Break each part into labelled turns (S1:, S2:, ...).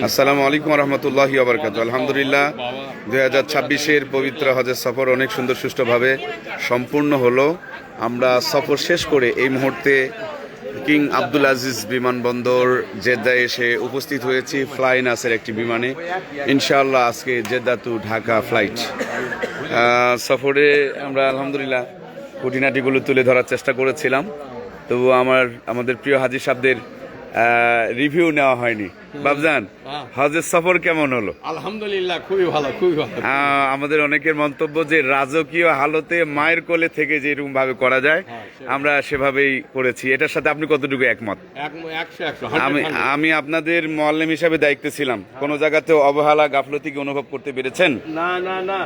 S1: আসসালামু আলাইকুম রহমতুল্লাহি ওয়া বারাকাতুহু। আলহামদুলিল্লাহ 2026-এর পবিত্র হজের সফর অনেক সুন্দর সুষ্ঠুভাবে সম্পূর্ণ হলো। আমরা সফর শেষ করে এই মুহূর্তে কিং আব্দুল আজিজ বিমানবন্দর জেদ্দায় এসে উপস্থিত হয়েছি ফ্লাই নাসের একটি বিমানে। ইনশাআল্লাহ আজকে জেদ্দা টু ঢাকা ফ্লাইট। সফরে আমরা আলহামদুলিল্লাহ খুঁটিনাটিগুলো তুলে ধরার চেষ্টা করেছিলাম, তবু আমাদের প্রিয় হাজী সাহেবদের রিভিউ নেওয়া হয়নি। বাবজান, হজের সফর কেমন হলো?
S2: আলহামদুলিল্লাহ খুবই ভালো, খুবই ভালো।
S1: আমাদের অনেকের মন্তব্য যে রাজকীয় হালতে মায়ের কোলে থেকে যেরকম ভাবে করা যায় আমরা সেভাবেই করেছি। এটার সাথে আপনি কতটুকু একমত? আমি আপনাদের মুআল্লিম হিসাবে দায়িত্বে ছিলাম, কোন জায়গাতে অবহেলা গাফলতি কি অনুভব করতে পেরেছেন?
S2: না না না,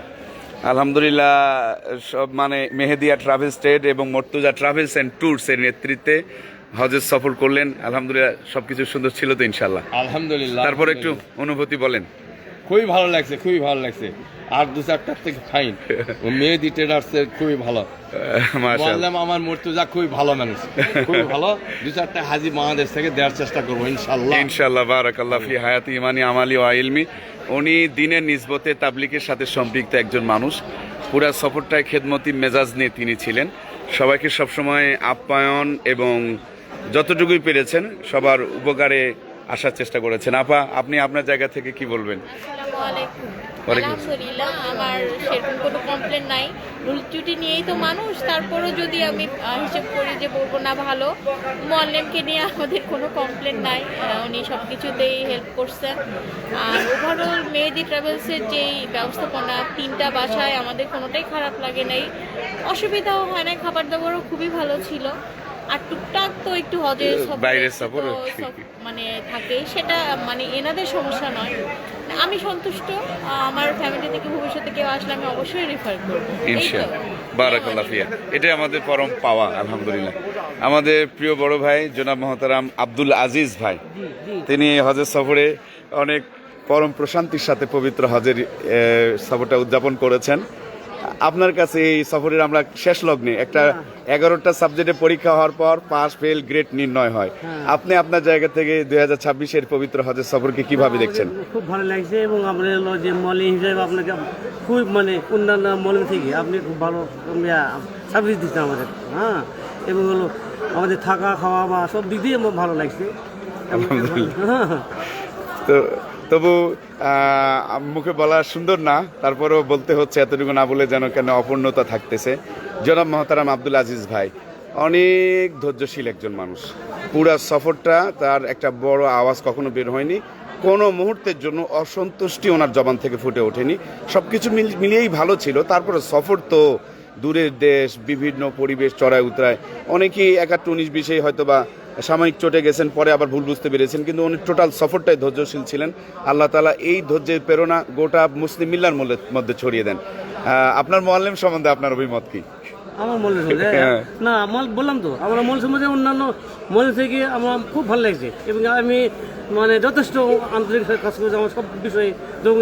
S1: আলহামদুলিল্লাহ সব মেহেদিয়া ট্রাভেলস ট্রেড এবং মর্তুজা ট্রাভেলস এন্ড ট্যুরস এর নেতৃত্বে হজের সফর করলেন। আলহামদুলিল্লাহ সবকিছু সুন্দর ছিল তো ইনশাআল্লাহ?
S2: আলহামদুলিল্লাহ।
S1: তারপর একটু অনুভূতি বলেন।
S2: খুবই ভালো লাগছে, খুবই ভালো লাগছে। আর দু চারটার থেকে ফাইন মেহেদি ট্রেডার্স এর খুবই ভালো। মাশাআল্লাহ, আমার মর্তুজা খুবই ভালো মানুষ, খুবই ভালো। দু চারটা হাজী বাংলাদেশ থেকে দেওয়ার চেষ্টা করবো ইনশাআল্লাহ।
S1: ইনশাআল্লাহ, বারাকাল্লাহ ফি হায়াতি ইমানি আমালি ওয়া ইলমি। উনি দিনের নিসবতে তাবলিগের সাথে সম্পৃক্ত একজন মানুষ। পুরা সফরটায় খেদমতি মেজাজ নিয়ে তিনি ছিলেন, সবাইকে সবসময় আপ্যায়ন এবং যতটুকুই পেরেছেন সবার উপকারে আসার চেষ্টা করেছেন। আপা, আপনি আপনার জায়গা থেকে কি বলবেন?
S3: আলহামদুলিল্লাহ, আমার সেরকম কোনো কমপ্লেন নাই। ভুল ত্রুটি নিয়েই তো মানুষ, তারপরও যদি আমি হিসেব করি যে বলবো না ভালো, মুআল্লিমকে নিয়ে আমাদের কোনো কমপ্লেন নাই। উনি সব কিছুতেই হেল্প করছেন। আর ওভারঅল মেহেদি ট্রাভেলসের যেই ব্যবস্থাপনা, 3টা বাসায় আমাদের কোনোটাই খারাপ লাগে নাই, অসুবিধাও হয় না। খাবার দাবারও খুবই ভালো ছিল। আর টুকটাক তো একটু হজের
S1: বাইরের সফর
S3: থাকে, সেটা এনাদের সমস্যা নয়। আমি সন্তুষ্ট। আমার ফ্যামিলি থেকে ভবিষ্যতে কেউ আসলে আমি অবশ্যই রেফার করব
S1: ইনশাআল্লাহ। বারাকাল্লাহ ফিয়া। এটাই আমাদের পরম পাওয়া আলহামদুলিল্লাহ। আমাদের প্রিয় বড় ভাই জনাব মহতারাম আব্দুল আজিজ ভাই, তিনি হজের সফরে অনেক পরম প্রশান্তির সাথে পবিত্র হজের সফরটা উদযাপন করেছেন। আপনার কাছে এই সফরের আমরা শেষ লগ্নে একটা 11টা সাবজেক্টে পরীক্ষা হওয়ার পর পাস ফেল গ্রেড নির্ণয় হয়। আপনি আপনার জায়গা থেকে 2026-এর পবিত্র হজের সফরকে কিভাবে দেখছেন?
S4: খুব ভালো লাগছে এবং আমরা যে মৌলিক হিসেবে আপনাকে খুব অন্যান্য মৌলিক থেকে আপনি খুব ভালো সার্ভিস দিচ্ছেন আমাদের। এবং হলো আমাদের থাকা খাওয়া বা সব দিক দিয়ে আমার ভালো লাগছে।
S1: তো তবু মুখে বলা সুন্দর না, তারপরেও বলতে হচ্ছে, এতটুকু না বলে যেন কেন অপূর্ণতা থাকতেছে। জনাব মহতারাম আব্দুল আজিজ ভাই অনেক ধৈর্যশীল একজন মানুষ। পুরা সফরটা তার একটা বড় আওয়াজ কখনো বের হয়নি, কোনো মুহূর্তের জন্য অসন্তুষ্টি ওনার জবান থেকে ফুটে ওঠেনি। সব কিছু মিলিয়েই ভালো ছিল। তারপরে সফর তো দূরের দেশ, বিভিন্ন পরিবেশ, চড়াই উতরায়, অনেকেই 19-20 হয়তো বা সাময়িক চটে গেছেন, পরে আবার ভুল বুঝতে পেরেছেন, কিন্তু উনি টোটাল সফরটাই ধৈর্যশীল ছিলেন। আল্লাহ তাআলা এই ধৈর্যের প্রেরণা গোটা মুসলিম মিল্লার মধ্যে ছড়িয়ে দেন। আপনার মুআল্লিম সম্বন্ধে আপনার অভিমত কি?
S4: আমার মনে না, আমার বললাম তো, আমরা মনে সম্বন্ধে অন্যান্য মনে থেকে আমার খুব ভালো লাগছে এবং আমি যথেষ্ট আন্তরিক কাজ করছি। আমার সব বিষয়ে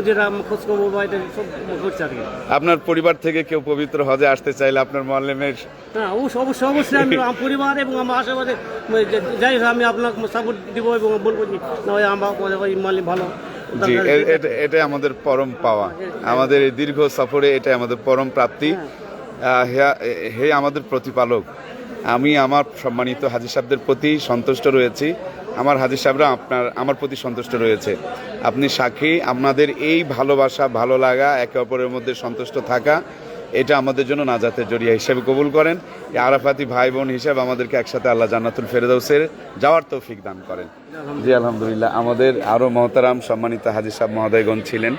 S4: যেটা খোঁজ খবর বা এটা সব করছে আর কি।
S1: আপনার পরিবার থেকে কেউ পবিত্র হজে আসতে চাইলে আপনার মুআল্লিমের?
S4: হ্যাঁ, অবশ্যই আমি পরিবার এবং আমার আশেপাশে যাই আমি আপনার সাপোর্ট দিব এবং বলবো যে আমার মুআল্লিম ভালো।
S1: জি, এটাই আমাদের পরম পাওয়া। আমাদের এই দীর্ঘ সফরে এটাই আমাদের পরম প্রাপ্তি। হে আমাদের প্রতিপালক, আমি আমার সম্মানিত হাজী সাহেবদের প্রতি সন্তুষ্ট রয়েছি, আমার হাজী সাহেবরা আমার প্রতি সন্তুষ্ট রয়েছে। আপনি সাক্ষী, আপনাদের এই ভালোবাসা, ভালো লাগা, একে অপরের মধ্যে সন্তুষ্ট থাকা, এটা আমাদের জন্য নাজাতের জরিয়া হিসেবে কবুল করেন। আরাফাতি ভাই বোন হিসেবে আমাদেরকে একসাথে আল্লাহ জান্নাতুল ফেরদাউসের যাওয়ার তৌফিক দান করেন। জি আলহামদুলিল্লাহ। আমাদের আরও মহতারাম সম্মানিত হাজী সাহেব মহোদয়গণ ছিলেন,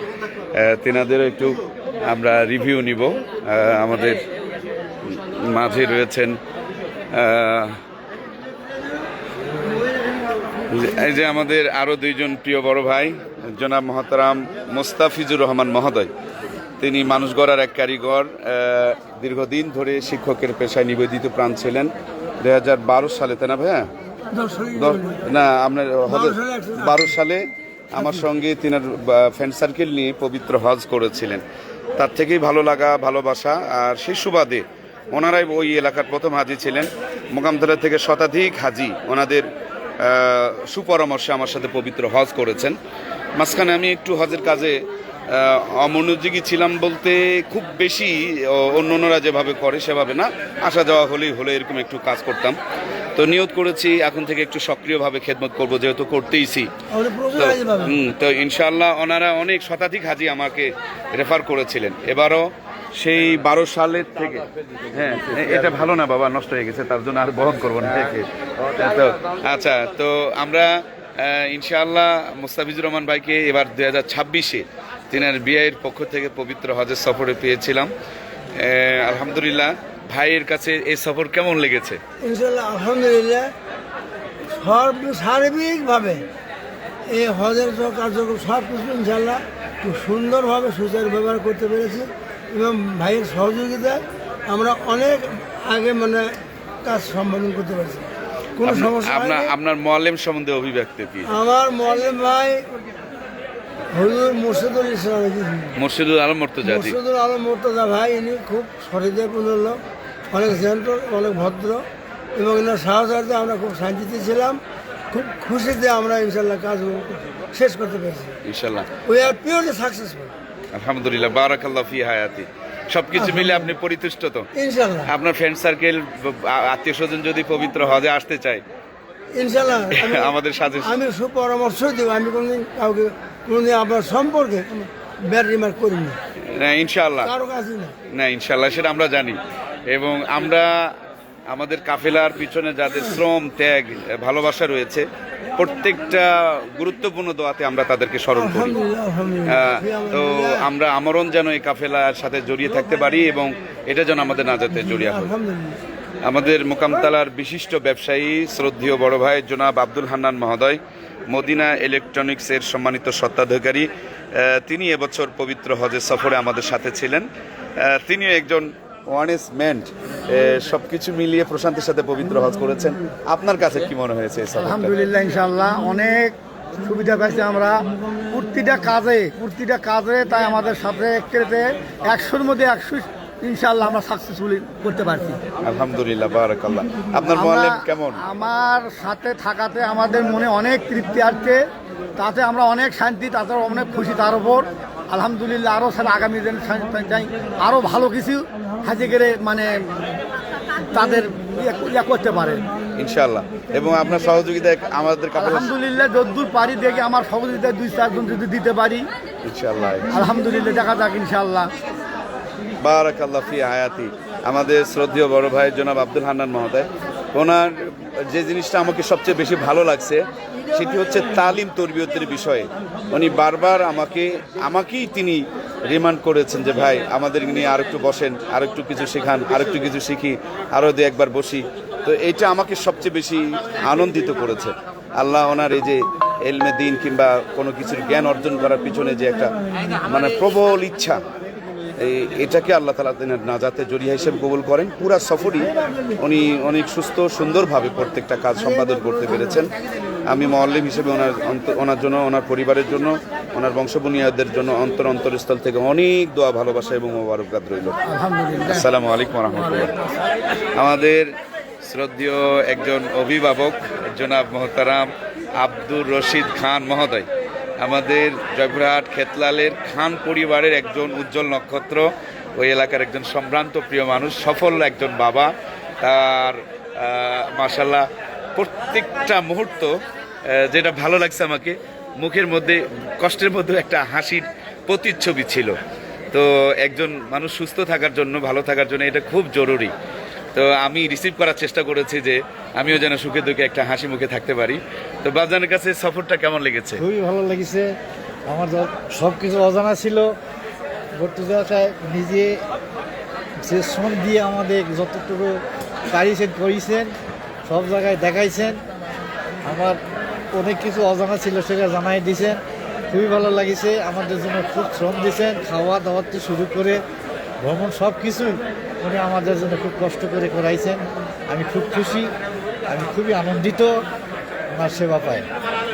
S1: তেনাদেরও একটু আমরা রিভিউ নিব। আমাদের মাঝে রয়েছেন এই যে আমাদের আরও 2জন প্রিয় বড় ভাই, জনাব মহতারাম মোস্তাফিজুর রহমান মহোদয়। তিনি মানুষ গড়ার এক কারিগর, দীর্ঘদিন ধরে শিক্ষকের পেশায় নিবেদিত প্রাণ ছিলেন। 2012 সালে, তাই না ভাইয়া? না, আপনার 12 সালে আমার সঙ্গে তিনার ফ্রেন্ড সার্কেল নিয়ে পবিত্র হজ করেছিলেন। তার থেকেই ভালো লাগা, ভালোবাসা। আর সেই সুবাদে ওনারাই ওই এলাকার প্রথম হাজি ছিলেন। মোকামতলা থেকে শতাধিক হাজি ওনাদের সুপরামর্শে আমার সাথে পবিত্র হজ করেছেন। মাঝখানে আমি একটু হজের কাজে অমনোযোগী ছিলাম বলতে খুব বেশি অন্যরা যেভাবে করে সেভাবে না, আসা যাওয়া হলেই হলে এরকম একটু কাজ করতাম। তো নিয়ত করেছি এখন থেকে একটু সক্রিয়ভাবে খেদমত করব, যেহেতু করতেইছি। তো ইনশাআল্লাহ ওনারা অনেক শতাধিক হাজি আমাকে রেফার করেছিলেন। এবারও সেই 12 সালের থেকে, হ্যাঁ এটা ভালো না বাবা, নষ্ট হয়ে গেছে, তার জন্য আর বহন করবো না। তো আচ্ছা, তো আমরা ইনশাআল্লাহ মুস্তাফিজুর রহমান ভাইকে এবার 2026-এ তিনার বিয়ের পক্ষ থেকে পবিত্র হজের সফরে পেয়েছিলাম। আলহামদুলিল্লাহ, ভাইয়ের কাছে এই সফর কেমন লেগেছে?
S5: ইনশাল্লাহ আলহামদুলিল্লাহ, সার্বিকভাবে এই হজের কার্যক্রম সব কিছু ইনশাল্লাহ খুব সুন্দরভাবে সুচারু ব্যবহার করতে পেরেছি এবং ভাইয়ের সহযোগিতায় আমরা অনেক আগে মানে কাজ সম্পাদন করতে পারছি, কোনো সমস্যা হয়নি।
S1: আপনার মোয়াল্লেম সম্বন্ধে অভিব্যক্তি কি?
S5: আমার মোয়াল্লেম ভাই হুজুর মুর্শিদুল ইসলাম,
S1: মুর্শিদুল আলম মুর্তজা।
S5: মুর্শিদুল আলম মুর্তজা ভাই, ইনি খুব সহৃদয়পূর্ণ লোক, অনেক জেন্টল, অনেক ভদ্র, এবং এনার সাহচর্যে আমরা খুব শান্তিতে ছিলাম, খুব খুশিতে আমরা ইনশাল্লাহ কাজগুলো শেষ করতে পেরেছি।
S1: ইনশাআল্লাহ
S5: উই আর পিওরলি সাকসেসফুল।
S1: আলহামদুলিল্লাহ, বারাকাল্লাহ ফি হায়াতি। সবকিছু মিলে আপনি পরিতুষ্ট তো?
S5: ইনশাল্লাহ।
S1: আপনার ফ্রেন্ড সার্কেল, আত্মীয় স্বজন যদি পবিত্র হজে আসতে চায়,
S5: ইনশাল্লাহ
S1: আমাদের সাজেশন,
S5: আমি সুপরামর্শ দেব। আমি কোনোদিন কাউকে কোনোদিন আপনার সম্পর্কে ব্যাড রিমার্ক করিনি,
S1: ইনশাআল্লাহ।
S5: কারো কাছে না।
S1: না, ইনশাআল্লাহ সেটা আমরা জানি, এবং আমরা আমাদের কাফেলার পিছনে যাদের শ্রম, ত্যাগ, ভালোবাসা রয়েছে, প্রত্যেকটা গুরুত্বপূর্ণ দোয়াতে আমরা তাদেরকে স্মরণ করি।
S5: আলহামদুলিল্লাহ, আলহামদুলিল্লাহ।
S1: তো আমরা আমরণ যেন এই কাফেলার সাথে জড়িয়ে থাকতে পারি এবং এটা যেন আমাদের নাজাতে জড়িয়ে হয়।
S5: আলহামদুলিল্লাহ।
S1: আমাদের মোকামতালার বিশিষ্ট ব্যবসায়ী শ্রদ্ধেয় বড় ভাই জনাব আব্দুল হান্নান মহোদয়, মদিনা ইলেকট্রনিক্সের সম্মানিত স্বত্বাধিকারী, তিনি এবছর পবিত্র হজের সফরে আমাদের সাথে ছিলেন। তিনিও একজন ওয়ানেস ম্যান, সব কিছু মিলিয়ে প্রশান্তির সাথে পবিত্র হজ করেছেন। আপনার কাছে কি মনে হয়েছে এই সফরটা?
S6: আলহামদুলিল্লাহ, ইনশাআল্লাহ অনেক সুবিধা পাইছি আমরা প্রতিটা কাজে, তাই আমাদের সাথে একেতে 100-র মধ্যে 100 ইনশাআল্লাহ আমরা সাকসেসফুলি করতে পারছি।
S1: আলহামদুলিল্লাহ, বারাকাল্লাহ। আপনার মোয়াল্লেম কেমন?
S6: আমার সাথে থাকাতে আমাদের মনে অনেক তৃপ্তি আসছে, তাতে আমরা অনেক শান্তি, তাতে অনেক খুশি। তার উপর আলহামদুলিল্লাহ আরও স্যার আগামী দিন চাই আরও ভালো কিছু হাজে করে মানে তাদের ইয়ে করতে পারে
S1: ইনশাআল্লাহ। এবং আপনার সহযোগিতা আমাদের কাফেলা,
S6: আলহামদুলিল্লাহ যদ্দূর পারি দেখে আমার সহযোগিতা 2-4 জন যদি দিতে পারি
S1: ইনশাআল্লাহ।
S6: আলহামদুলিল্লাহ, দেখা যাক ইনশাআল্লাহ।
S1: বারাকাল্লাহ ফি হায়াতি। আমাদের শ্রদ্ধেয় বড় ভাই জনাব আব্দুল হান্নান মহোদয়, ওনার যে জিনিসটা আমাকে সবচেয়ে বেশি ভালো লাগছে সেটি হচ্ছে তালিম তরবিয়তের বিষয়ে। উনি বারবার আমাকেই তিনি রিমান্ড করেছেন যে ভাই আমাদের নিয়ে আর একটু বসেন, আর একটু কিছু শেখান, আর একটু কিছু শিখি, আরও একবার বসি। তো এইটা আমাকে সবচেয়ে বেশি আনন্দিত করেছে। আল্লাহ ওনার এই যে এলমে দিন কিংবা কোনো কিছুর জ্ঞান অর্জন করার পিছনে যে একটা মানে প্রবল ইচ্ছা, এটাকে আল্লাহ তাআলা নাজাতে জড়িয়া হিসেবে কবুল করেন। পুরা সফরই উনি অনেক সুস্থ সুন্দরভাবে প্রত্যেকটা কাজ সম্পাদন করতে পেরেছেন। আমি মোয়াল্লিম হিসেবে ওনার জন্য, ওনার পরিবারের জন্য, ওনার বংশবুনিয়াদের জন্য অন্তরস্থল থেকে অনেক দোয়া, ভালোবাসা এবং মোবারকবাদ রইল। আসসালামু আলাইকুম ওয়া রাহমাতুল্লাহ। আমাদের শ্রদ্ধেয় একজন অভিভাবক জনাব মোহতারাম আব্দুর রশিদ খান মহোদয়, আমাদের জয়পুরহাট খেতলালের খান পরিবারের একজন উজ্জ্বল নক্ষত্র, ওই এলাকার একজন সম্ভ্রান্ত প্রিয় মানুষ, সফল একজন বাবা। তার মাশাআল্লাহ প্রত্যেকটা মুহূর্ত যেটা ভালো লাগছে আমাকে, মুখের মধ্যে কষ্টের মধ্যে একটা হাসির প্রতিচ্ছবি ছিল। তো একজন মানুষ সুস্থ থাকার জন্য, ভালো থাকার জন্য এটা খুব জরুরি। তো আমি রিসিভ করার চেষ্টা করেছি যে আমিও যেন সুখে দুঃখে একটা হাসি মুখে থাকতে পারি। তো বাজানের কাছে সফরটা কেমন লেগেছে?
S7: খুবই ভালো লেগেছে। আমার সব কিছু অজানা ছিল, ভর্তুজাকে নিজে যে শ্রম দিয়ে আমাদের যতটুকু করিয়েছেন, সব জায়গায় দেখাইছেন। আমার অনেক কিছু অজানা ছিল, সেটা জানাই দিয়েছেন। খুবই ভালো লাগিছে। আমাদের জন্য খুব শ্রম দিয়েছেন, খাওয়া দাওয়া থেকে শুরু করে ভ্রমণ সব কিছুই উনি আমাদের জন্য খুব কষ্ট করে করাইছেন। আমি খুব খুশি, আমি খুবই আনন্দিত ওনার সেবা পাই।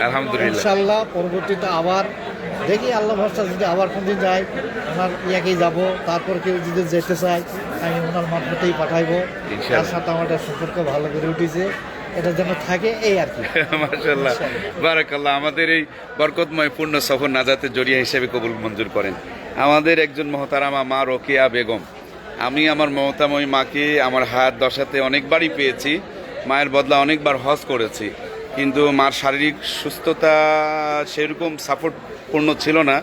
S1: আলহামদুলিল্লাহ,
S7: ইনশাআল্লাহ পরবর্তীতে আবার দেখি, আল্লাহ ভরসা, যদি আবার কোনদিন যাই ওনার ইয়াকেই যাব। তারপর কেউ যদি যেতে চাই আমি ওনার মাধ্যমেই পাঠাইবো। তার সাথে আমার সম্পর্ক ভালো করে উঠেছে। এটা যেন থাকে এই আর কি।
S1: মাশাআল্লাহ, বারাকাল্লাহ। আমাদের এই বরকতময় পূর্ণ সফর নাজাতের জরিয়া হিসেবে কবুল মঞ্জুর করেন আমাদের একজন মহতারামা মা রোকেয়া বেগম। আমি আমার মমতাময়ী মাকে আমার হায়াত দশাতে অনেকবারই পেয়েছি, মায়ের বদলা অনেকবার হজ করেছি, কিন্তু মার শারীরিক সুস্থতা সেরকম সাপোর্টপূর্ণ ছিল না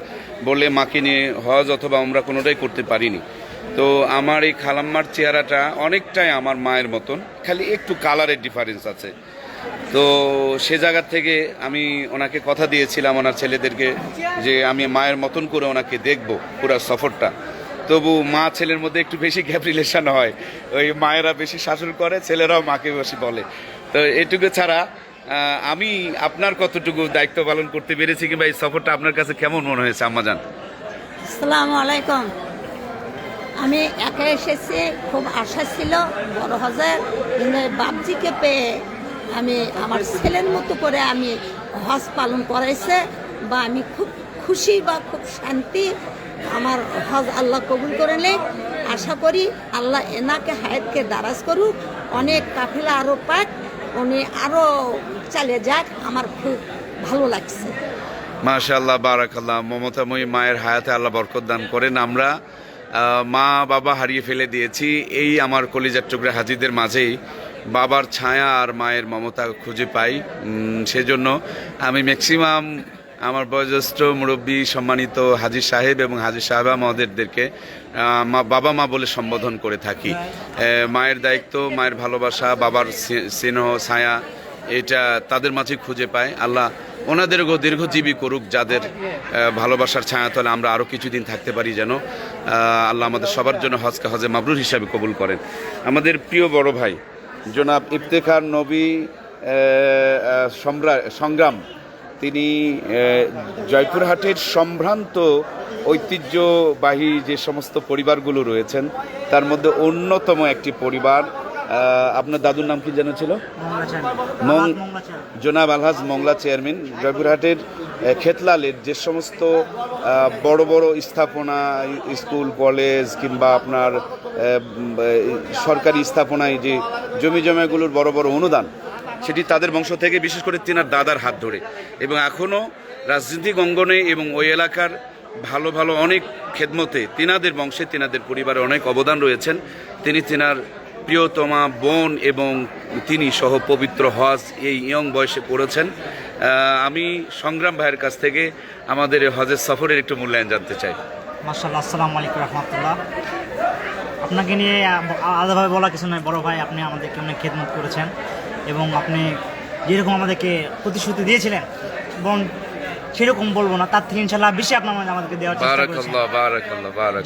S1: বলে মাকে নিয়ে হজ অথবা আমরা কোনোটাই করতে পারিনি। তো আমার এই খালাম্মার চেহারাটা অনেকটাই আমার মায়ের মতন, খালি একটু কালারের ডিফারেন্স আছে। তো সে জায়গা থেকে আমি ওনাকে কথা দিয়েছিলাম ওনার ছেলেদেরকে যে আমি মায়ের মতন করে ওনাকে দেখব পুরো সফরটা। তবু মা ছেলের মধ্যে একটু বেশি গ্যাপ রিলেশন হয়, ওই মায়েরা বেশি শাসন করে, ছেলেরাও মাকে বেশি বলে। তো এটুকু ছাড়া আমি আপনার কতটুকু দায়িত্ব পালন করতে পেরেছি কিংবা এই সফরটা আপনার কাছে কেমন মনে হয়েছে আম্মাজান?
S8: আসসালামু আলাইকুম। আমি একা এসেছি, খুব আশা ছিল বড় হজের, কিন্তু বাবজিকে পেয়ে আমি আমার ছেলের মতো করে আমি হজ পালন করাইছে, বা আমি খুব খুশি বা খুব শান্তি। আমার হজ আল্লাহ কবুল করে নেই। আশা করি আল্লাহ এনাকে হায়াতকে দারাজ করুক, অনেক কাফেলা আরও পাক, উনি আরও চালিয়ে যাক। আমার খুব ভালো লাগছে।
S1: মাশাআল্লাহ, বারাকাল্লাহ। মমতাময়ী মায়ের হায়াতে আল্লাহ বরকত দান করেন। আমরা মা বাবা হারিয়ে ফেলে দিয়েছি, এই আমার কলিজার টুকরা হাজিদের মাঝেই বাবার ছায়া আর মায়ের মমতা খুঁজে পাই। সেজন্য আমি ম্যাক্সিমাম আমার বয়োজ্যেষ্ঠ মুরব্বী সম্মানিত হাজী সাহেব এবং হাজী সাহেবা মহোদয়দেরকে বাবা মা বলে সম্বোধন করে থাকি। মায়ের দায়িত্ব, মায়ের ভালোবাসা, বাবার স্নেহ ছায়া, এটা তাদের মাঝে খুঁজে পায়। আল্লাহ ওনাদেরও দীর্ঘজীবী করুক, যাদের ভালোবাসার ছায়াতলে আমরা আরও কিছুদিন থাকতে পারি, যেন আল্লাহ আমাদের সবার জন্য হজকে হজে মাবরুর হিসাবে কবুল করেন। আমাদের প্রিয় বড় ভাই জনাব ইফতেখার নবী সংগ্রাম, তিনি জয়পুরহাটের সম্ভ্রান্ত ঐতিহ্যবাহী যে সমস্ত পরিবারগুলো রয়েছেন তার মধ্যে অন্যতম একটি পরিবার। আপনার দাদুর নাম কি যেন ছিল? জনাব আলহাজ মংলা চেয়ারম্যান। জয়পুরহাটের খেতলালের যে সমস্ত বড় বড় স্থাপনা, স্কুল কলেজ কিংবা আপনার সরকারি স্থাপনায় যে জমি জমাগুলোর বড় বড় অনুদান, সেটি তাদের বংশ থেকে, বিশেষ করে তিনার দাদার হাত ধরে, এবং এখনও রাজনৈতিক অঙ্গনে এবং ওই এলাকার ভালো ভালো অনেক খেদমতে তিনাদের বংশে, তিনাদের পরিবারে অনেক অবদান রয়েছেন। তিনি তিনার প্রিয়তমা বোন এবং তিনি সহ পবিত্র হজ এই ইয়ং বয়সে পড়েছেন। আমি সংগ্রাম ভাইয়ের কাছ থেকে আমাদের হজের সফরের একটু মূল্যায়ন জানতে চাই।
S9: মাশাআল্লাহ, আসসালামু আলাইকুম রহমতুল্লাহ। আপনাকে নিয়ে আলাদাভাবে বলা কিছু নয় বড় ভাই, আপনি আমাদেরকে অনেক খেদমত করেছেন এবং আপনি যেরকম আমাদেরকে প্রতিশ্রুতি দিয়েছিলেন, এবং সেরকম বলবো না, তার থেকে ইনশাল্লাহ বেশি আপনার আমাদেরকে দেওয়ার চেষ্টা করেছেন।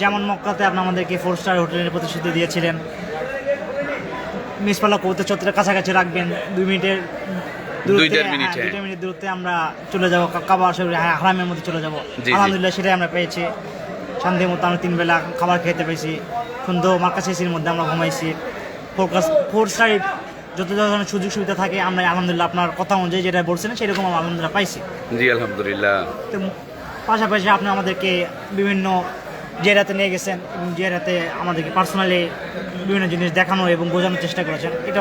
S9: যেমন মক্কাতে আপনি আমাদেরকে 4 স্টার হোটেলের প্রতিশ্রুতি দিয়েছিলেন, মিসপাল্লা কবুতর চত্বরের কাছাকাছি রাখবেন, 2 মিনিটের দূরত্বে আমরা চলে যাবো, কাবা শরীফ হারামের মধ্যে চলে যাবো। আলহামদুলিল্লাহ সেটাই আমরা পেয়েছি। শান্তি মতো আমরা 3 বেলা খাবার খেতে পেয়েছি, সুন্দর মার্কাস এসির মধ্যে আমরা ঘুমাইছি। 4 স্টার যত ধরনের সুযোগ সুবিধা থাকে আমরা আলহামদুলিল্লাহ আপনার কথা অনুযায়ী যেটা বলছেন সেরকম আমরা আলহামদুলিল্লাহ পাইছি।
S1: জি আলহামদুলিল্লাহ।
S9: তো পাশাপাশি আপনি আমাদেরকে বিভিন্ন জেরাতে নিয়ে গেছেন এবং জেরাতে আমাদেরকে পার্সোনালি বিভিন্ন জিনিস দেখানো এবং বোঝানোর চেষ্টা করেছেন। এটা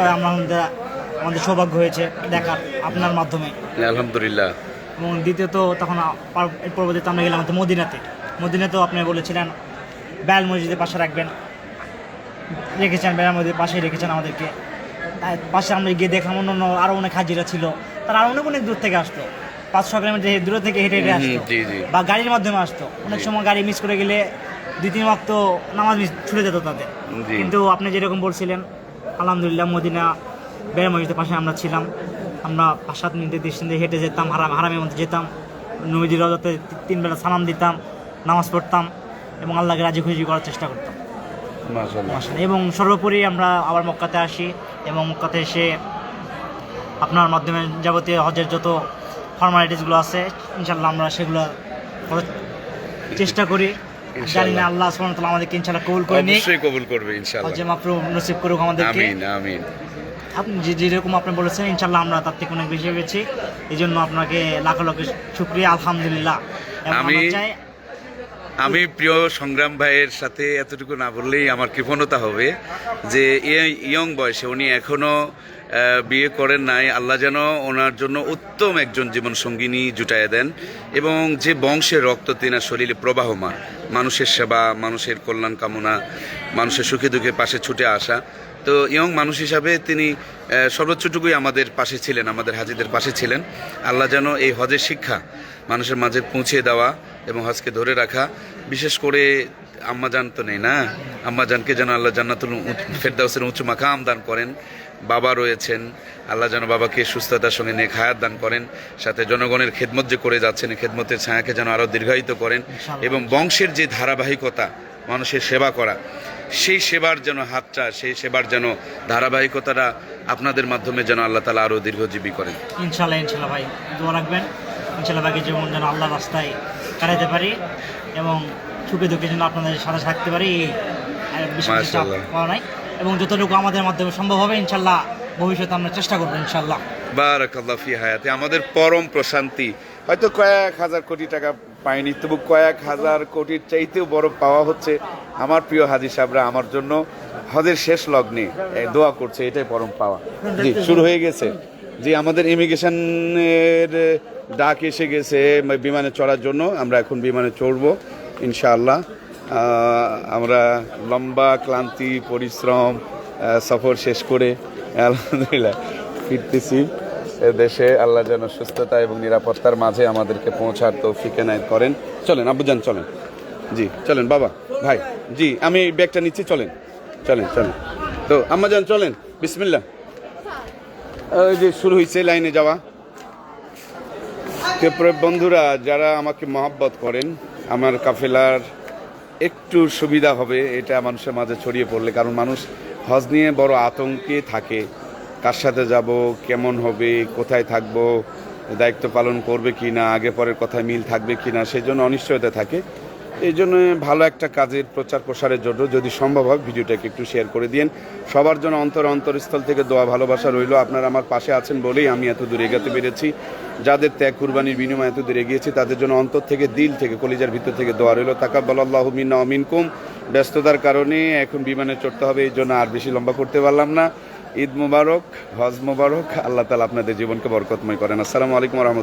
S9: আমাদের সৌভাগ্য হয়েছে দেখার আপনার মাধ্যমে,
S1: আলহামদুলিল্লাহ।
S9: এবং দ্বিতীয়ত তখন পরবর্তীতে আমরা গেলাম মদিনাতেও আপনি বলেছিলেন বেলাল মসজিদের পাশে রাখবেন, রেখেছেন, বেলাল মসজিদের পাশে রেখেছেন আমাদেরকে। পাশে আমরা গিয়ে দেখলাম অন্য আরও অনেক হাজিরা ছিল, তারা অনেক দূর থেকে আসতো, 5-6 কিলোমিটার দূর থেকে হেঁটে আসতো বা গাড়ির মাধ্যমে আসতো। অনেক সময় গাড়ি মিস করে গেলে 2-3 ওয়াক্ত নামাজ ছুটে যেত তাদের। কিন্তু আপনি যেরকম বলছিলেন আলহামদুলিল্লাহ মদিনা বেলাল মসজিদের পাশে আমরা ছিলাম, আমরা 5-7 মিনিটে 10 মিনিটে হেঁটে যেতাম, হারামের মধ্যে যেতাম, নবীজির রওজাতে 3 বেলা সালাম দিতাম, নামাজ পড়তাম এবং আল্লাহকে রাজি খুশি করার চেষ্টা করতাম। এবং সর্বোপরি আমরা আবার মক্কাতে আসি এবং মক্কাতে এসে আপনার মাধ্যমে যাবতীয় হজের যত ফর্মালিটিসগুলো আছে ইনশাল্লাহ আমরা সেগুলো চেষ্টা করি। জানি না আল্লাহ সুবহানাহু ওয়া তাআলা আমাদেরকে ইনশাআল্লাহ কবুল করে নিক,
S1: অবশ্যই কবুল করবে ইনশাআল্লাহ,
S9: হজে মাবরুর নসিব করুক আমাদেরকে।
S1: আমিন আমিন।
S9: আপনি যেরকম আপনি বলেছেন ইনশাআল্লাহ আমরা তার থেকে অনেক বেশি পেয়েছি, এই জন্য আপনাকে লাখ লাখ শুকরিয়া, আলহামদুলিল্লাহ।
S1: আমি আমি প্রিয় সংগ্রাম ভাইয়ের সাথে এতটুকু না বললেই আমার কৃপণতা হবে যে এই ইয়ং বয়সে উনি এখনো বিয়ে করেন নাই। আল্লাহ যেন ওনার জন্য উত্তম একজন জীবন সঙ্গিনী জুটাইয়া দেন এবং যে বংশের রক্ত তিনার শরীরে প্রবাহমান, মানুষের সেবা, মানুষের কল্যাণ কামনা, মানুষের সুখে দুঃখে পাশে ছুটে আসা। তো ইয়ং মানুষ হিসাবে তিনি সর্বোচ্চটুকুই আমাদের পাশে ছিলেন, আমাদের হাজিদের পাশে ছিলেন। আল্লাহ যেন এই হজের শিক্ষা মানুষের মাঝে পৌঁছে দেওয়া এবং হজকে ধরে রাখা, বিশেষ করে আম্মাজান তো নেই না, আম্মাজানকে যেন আল্লাহ জান্নাতুল ফেরদাউসের উঁচু মাকাম দান করেন। বাবা রয়েছেন, আল্লাহ যেন বাবাকে সুস্থতার সঙ্গে নেক হায়াত দান করেন, সাথে জনগণের খেদমত যে করে যাচ্ছেন এই খেদমতের ছায়াকে যেন আরও দীর্ঘায়িত করেন এবং বংশের যে ধারাবাহিকতা, মানুষের সেবা করা, সেই সেবার যেন হাতটা, সেই সেবার যেন ধারাবাহিকতাটা আপনাদের মাধ্যমে যেন আল্লাহ তাআলা আরও দীর্ঘজীবী করেন।
S9: ইনশাল্লাহ ইনশাল্লাহ ভাই দোয়া রাখবেন, ইনশাল্লাহ বাকি জীবন যেন আল্লাহ রাস্তায় কাটাতে পারি এবং সুখে দুঃখে যেন আপনাদের সাথে থাকতে পারি, বেশি কিছু চাপ
S1: মাশাআল্লাহ।
S9: পাওয়া নাই এবং যতটুকু আমাদের মাধ্যমে সম্ভব হবে ইনশাল্লাহ ভবিষ্যতে আমরা চেষ্টা করবো ইনশাল্লাহ।
S1: বারাকাল্লাহ ফি হায়াতে। আমাদের পরম প্রশান্তি, হয়তো কয়েক হাজার কোটি টাকা পাইনি, তবু কয়েক হাজার কোটির চাইতেও বড় পাওয়া হচ্ছে আমার প্রিয় হাজী সাহেবরা আমার জন্য হজের শেষ লগ্নে দোয়া করছে, এটাই পরম পাওয়া। জি, শুরু হয়ে গেছে। জি, আমাদের ইমিগ্রেশনের ডাক এসে গেছে বিমানে চড়ার জন্য। আমরা এখন বিমানে চড়বো ইনশাআল্লাহ। আমরা লম্বা ক্লান্তি পরিশ্রম সফর শেষ করে আলহামদুলিল্লাহ ফিরতেছি দেশে। আল্লাহ যেন সুস্থতা এবং নিরাপত্তার মাঝে আমাদেরকে পৌঁছার তৌফিক এনায়েত করেন। চলেন আব্বুজান, চলেন। জি চলেন বাবা, ভাই, জি আমি এই ব্যাগটা নিচ্ছি, চলেন চলেন চলেন। তো আম্মাজান চলেন, বিসমিল্লাহ। ওই যে শুরু হয়েছে লাইনে যাওয়া। বন্ধুরা যারা আমাকে মহব্বত করেন, আমার কাফেলার একটু সুবিধা হবে এটা মানুষের মাঝে ছড়িয়ে পড়লে, কারণ মানুষ হজ নিয়ে বড় আতঙ্কে থাকে। কার সাথে যাব, কেমন হবে, কোথায় থাকবো, দায়িত্ব পালন করবে কি না, আগে পরের কথায় মিল থাকবে কি না, সেই জন্য অনিশ্চয়তা থাকে। এই জন্য ভালো একটা কাজের প্রচার প্রসারের জন্য যদি সম্ভব হয় ভিডিওটাকে একটু শেয়ার করে দিন। সবার জন্য অন্তরস্থল থেকে দোয়া ভালোবাসা রইল। আপনারা আমার পাশে আছেন বলেই আমি এত দূর এগাতে পেরেছি। যাদের ত্যাগ কুরবানির বিনিময়ে এত দূর এগিয়েছি তাদের জন্য অন্তর থেকে, দিল থেকে, কলিজার ভিতর থেকে দোয়া রইল। তাকাব্বালাল্লাহু মিন্না ওয়া মিনকুম। ব্যস্ততার কারণে এখন বিমানে চড়তে হবে, এই জন্য আর বেশি লম্বা করতে পারলাম না। ঈদ মুবারক, হজ মুবারক। আল্লাহ তাআলা আপনাদের জীবনকে বরকতময় করেন। আসসালামু আলাইকুম ওয়া রাহমাতুল্লাহ।